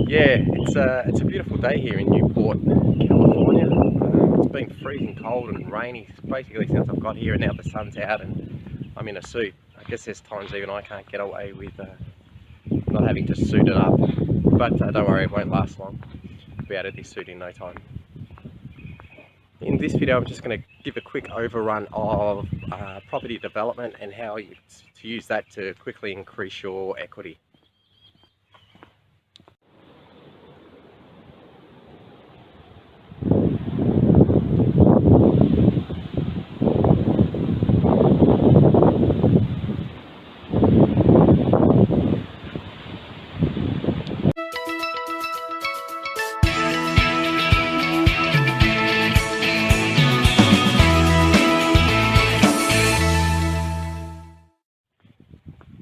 Yeah, it's a beautiful day here in Newport, California. It's been freezing cold and rainy basically since I've got here, and now the sun's out and I'm in a suit. I guess there's times even I can't get away with not having to suit it up, but don't worry, it won't last long. I'll be out of this suit in no time. In this video, I'm just going to give a quick overrun of property development and how to use that to quickly increase your equity.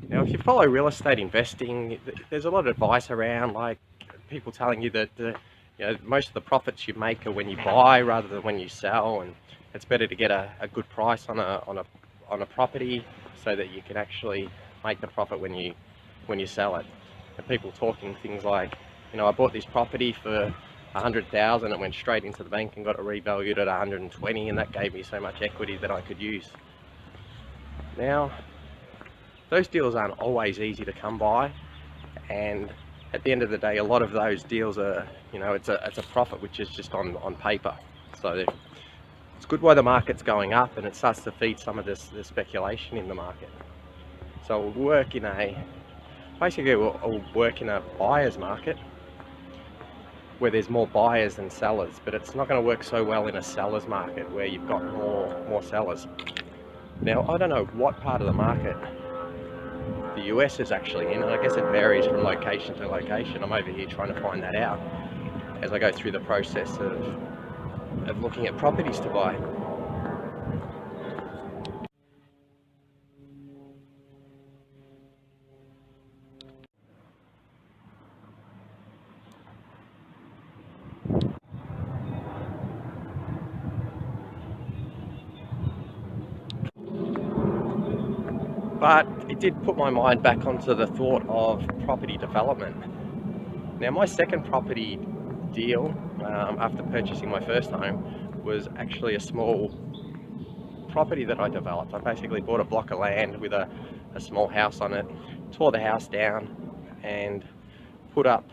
Now, if you follow real estate investing, there's a lot of advice around, like people telling you that most of the profits you make are when you buy rather than when you sell, and it's better to get a good price on a property so that you can actually make the profit when you sell it. And people talking things like, I bought this property for 100,000, it went straight into the bank and got it revalued at 120, and that gave me so much equity that I could use. Now, those deals aren't always easy to come by, and at the end of the day, a lot of those deals are, it's a profit which is just on paper. So it's good while the market's going up, and it starts to feed some of the speculation in the market. So we'll work in we'll work in a buyer's market where there's more buyers than sellers, but it's not going to work so well in a seller's market where you've got more sellers. Now, I don't know what part of the market the US is actually in, and I guess it varies from location to location. I'm over here trying to find that out as I go through the process of looking at properties to buy. But it did put my mind back onto the thought of property development. Now, my second property deal after purchasing my first home was actually a small property that I developed. I basically bought a block of land with a small house on it, tore the house down and put up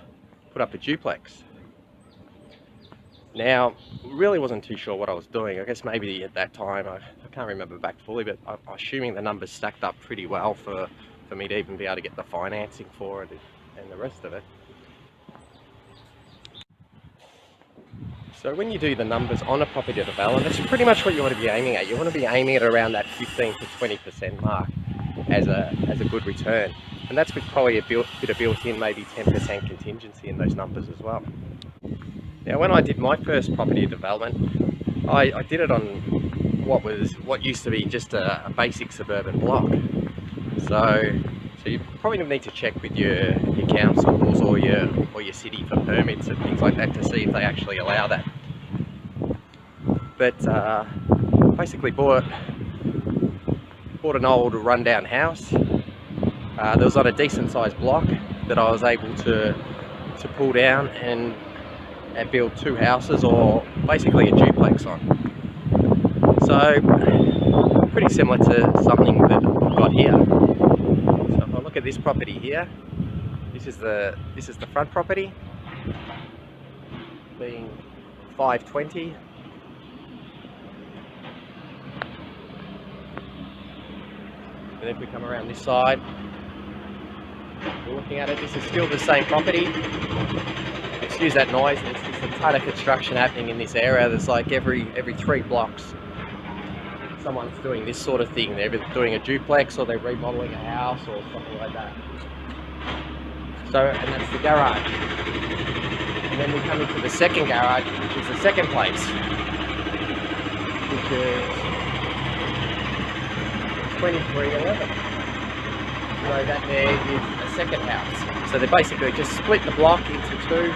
a duplex. Now, really wasn't too sure what I was doing. I guess maybe at that time, I can't remember back fully, but I'm assuming the numbers stacked up pretty well for me to even be able to get the financing for it and the rest of it. So when you do the numbers on a property development, that's pretty much what you want to be aiming at. You want to be aiming at around that 15 to 20% mark as a good return. And that's with probably a bit of built-in, maybe 10% contingency in those numbers as well. Now, when I did my first property development, I did it on what used to be just a basic suburban block. So you probably need to check with your councils or your city for permits and things like that to see if they actually allow that. But basically bought an old rundown house that was on a decent sized block that I was able to pull down and build two houses, or basically a duplex on. So pretty similar to something that I've got here. So if I look at this property here, this is the front property, being 520. And if we come around this side, we're looking at it, this is still the same property. Excuse that noise, there's just a ton of construction happening in this area. There's like every 3 blocks someone's doing this sort of thing. They're either doing a duplex or they're remodeling a house or something like that. So, and that's the garage. And then we come into the second garage, which is the second place, which is 2311. So that there is a second house. So they basically just split the block into 2.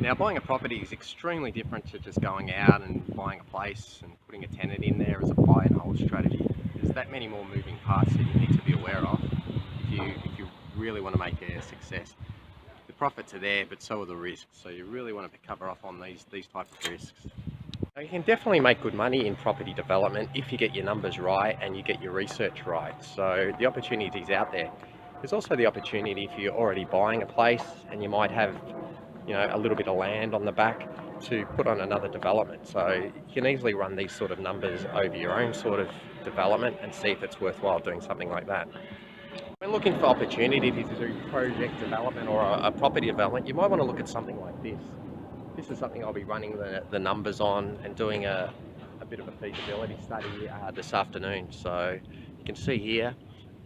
Now, buying a property is extremely different to just going out and buying a place and putting a tenant in there as a buy and hold strategy. There's that many more moving parts that you need to be aware of if you really want to make a success. The profits are there, but so are the risks. So you really want to cover off on these type of risks. Now, you can definitely make good money in property development if you get your numbers right and you get your research right. So the opportunity's out there. There's also the opportunity if you're already buying a place and you might have, you know, a little bit of land on the back to put on another development. So you can easily run these sort of numbers over your own sort of development and see if it's worthwhile doing something like that. When looking for opportunity to do project development or a property development, you might want to look at something like this. This is something I'll be running the numbers on and doing a bit of a feasibility study this afternoon. So you can see here,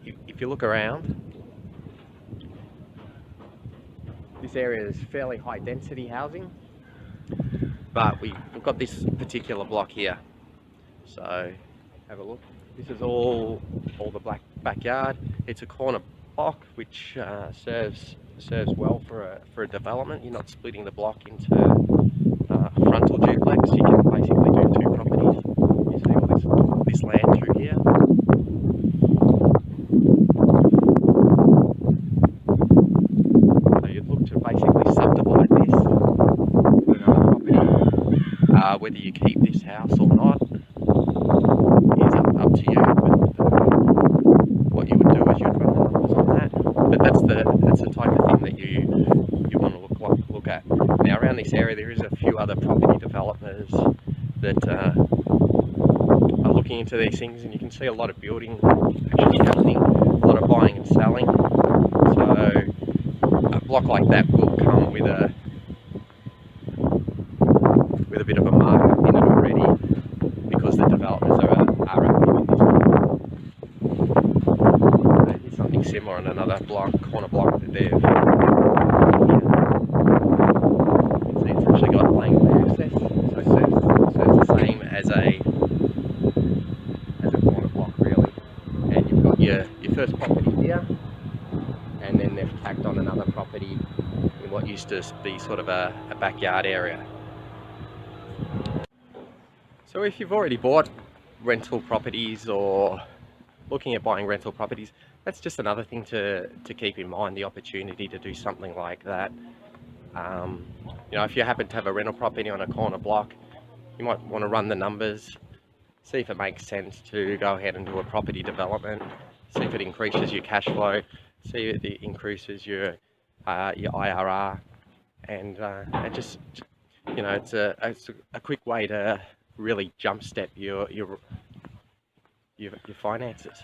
if you look around, this area is fairly high density housing, but we've got this particular block here. So have a look. This is all the backyard. It's a corner block which serves well for a development. You're not splitting the block into a frontal duplex. You can basically do two properties. You see all this land through here. So you'd look to basically subdivide this to another property. Whether you keep this house or not is up to you. But what you would do is you'd run the numbers on that. But that's the type of thing that you want to look at. Now around this area there is a few other property developers that are looking into these things, and you can see a lot of building actually happening, a lot of buying and selling. So a block like that will come with a bit of a markup in it already because the developers are active in this one. Here's something similar on another corner block that they've see it's actually got laneway access, so it's the same as a corner block really. And you've got your first property here, and then they've tacked on another property in what used to be sort of a backyard area. So if you've already bought rental properties or looking at buying rental properties, that's just another thing to keep in mind, the opportunity to do something like that. You know, if you happen to have a rental property on a corner block, you might want to run the numbers, see if it makes sense to go ahead and do a property development, see if it increases your cash flow, see if it increases your IRR, and just, you know, it's a quick way to really jumpstart your finances.